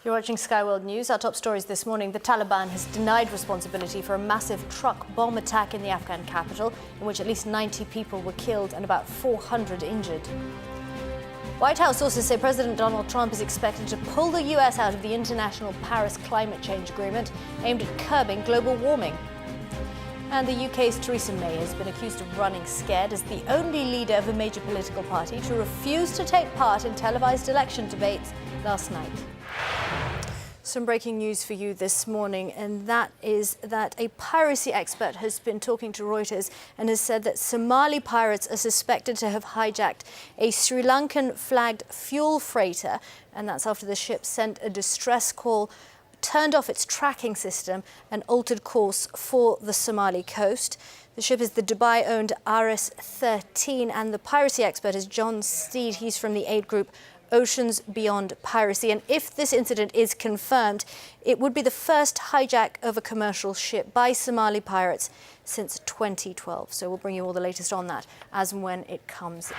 You're watching Sky World News. Our top stories this morning. The Taliban has denied responsibility for a massive truck bomb attack in the Afghan capital, in which at least 90 people were killed and about 400 injured. White House sources say President Donald Trump is expected to pull the US out of the international Paris climate change agreement aimed at curbing global warming. And the UK's Theresa May has been accused of running scared as the only leader of a major political party to refuse to take part in televised election debates last night. Some breaking news for you this morning, and that is that a piracy expert has been talking to Reuters and has said that Somali pirates are suspected to have hijacked a Sri Lankan flagged fuel freighter, and that's after the ship sent a distress call, turned off its tracking system and altered course for the Somali coast. The ship is the Dubai-owned RS-13, and the piracy expert is John Steed. He's from the aid group Oceans Beyond Piracy. And if this incident is confirmed, it would be the first hijack of a commercial ship by Somali pirates since 2012. So we'll bring you all the latest on that as and when it comes in.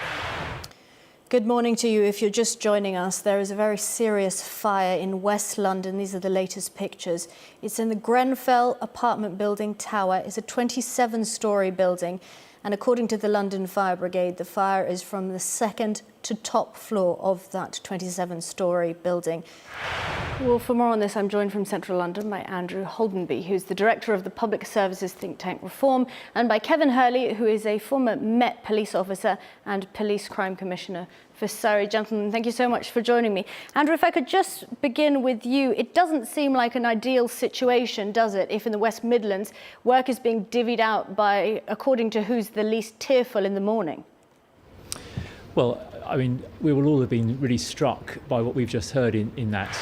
Good morning to you. If you're just joining us, there is a very serious fire in West London. These are the latest pictures. It's in the Grenfell apartment building tower. It's a 27-storey building. And according to the London Fire Brigade, the fire is from the second to top floor of that 27-storey building. Well, for more on this, I'm joined from Central London by Andrew Holdenby, who's the director of the Public Services think tank Reform, and by Kevin Hurley, who is a former Met police officer and police crime commissioner for Surrey. Gentlemen, thank you so much for joining me. Andrew, if I could just begin with you. It doesn't seem like an ideal situation, does it, if in the West Midlands work is being divvied out by, according to who's the least tearful in the morning? Well, I mean, we will all have been really struck by what we've just heard in that.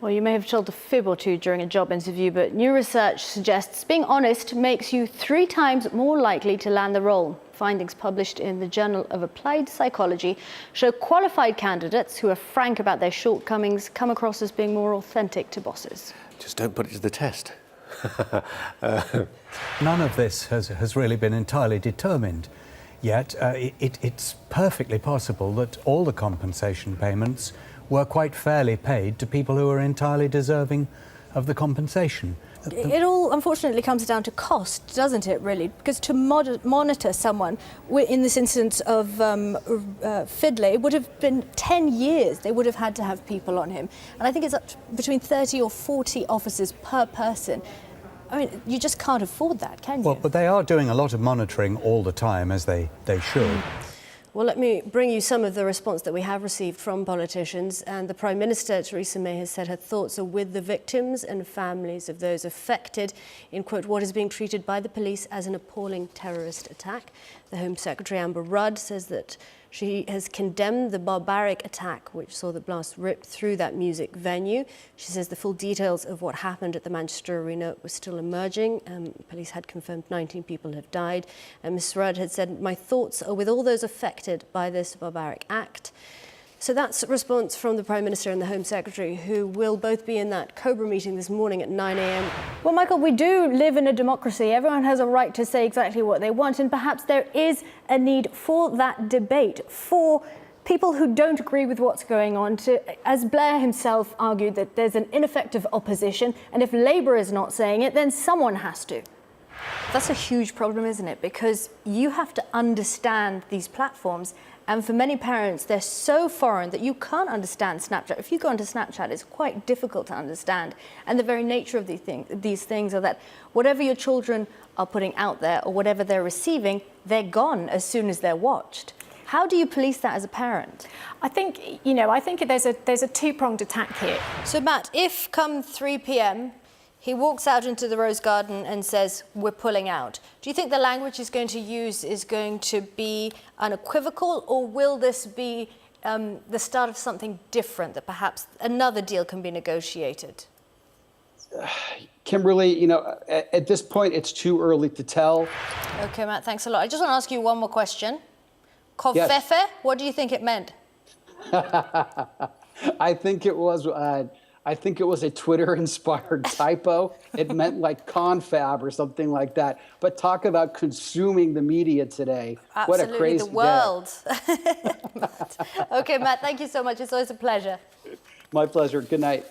Well, you may have told a fib or two during a job interview, but new research suggests being honest makes you 3 times more likely to land the role. Findings published in the Journal of Applied Psychology show qualified candidates who are frank about their shortcomings come across as being more authentic to bosses. Just don't put it to the test. None of this has really been entirely determined. Yet it's perfectly possible that all the compensation payments were quite fairly paid to people who are entirely deserving of the compensation. It all, unfortunately, comes down to cost, doesn't it, really? Because to monitor someone, in this instance of Fidley, it would have been 10 years. They would have had to have people on him. And I think it's up to between 30 or 40 officers per person. I mean, you just can't afford that, can you? Well, but they are doing a lot of monitoring all the time, as they should. Well, let me bring you some of the response that we have received from politicians. And the Prime Minister, Theresa May, has said her thoughts are with the victims and families of those affected in, quote, what is being treated by the police as an appalling terrorist attack. The Home Secretary, Amber Rudd, says that she has condemned the barbaric attack which saw the blast rip through that music venue. She says the full details of what happened at the Manchester Arena were still emerging. Police had confirmed 19 people have died. And Ms Rudd had said, my thoughts are with all those affected by this barbaric act. So that's a response from the Prime Minister and the Home Secretary, who will both be in that Cobra meeting this morning at 9 a.m. Well, Michael, we do live in a democracy. Everyone has a right to say exactly what they want, and perhaps there is a need for that debate, for people who don't agree with what's going on to, as Blair himself argued, that there's an ineffective opposition, and if Labour is not saying it, then someone has to. That's a huge problem, isn't it? Because you have to understand these platforms. And for many parents, they're so foreign that you can't understand Snapchat. If you go onto Snapchat, it's quite difficult to understand. And the very nature of these things are that whatever your children are putting out there or whatever they're receiving, they're gone as soon as they're watched. How do you police that as a parent? I think there's a two-pronged attack here. So, Matt, if come 3 p.m., he walks out into the Rose Garden and says, we're pulling out. Do you think the language he's going to use is going to be unequivocal, or will this be the start of something different, that perhaps another deal can be negotiated? Kimberly, at this point, it's too early to tell. OK, Matt, thanks a lot. I just want to ask you one more question. Kofefe, yes. What do you think it meant? I think it was a Twitter-inspired typo. It meant like confab or something like that. But talk about consuming the media today. Absolutely, what a crazy the world. Matt. OK, Matt, thank you so much. It's always a pleasure. My pleasure. Good night.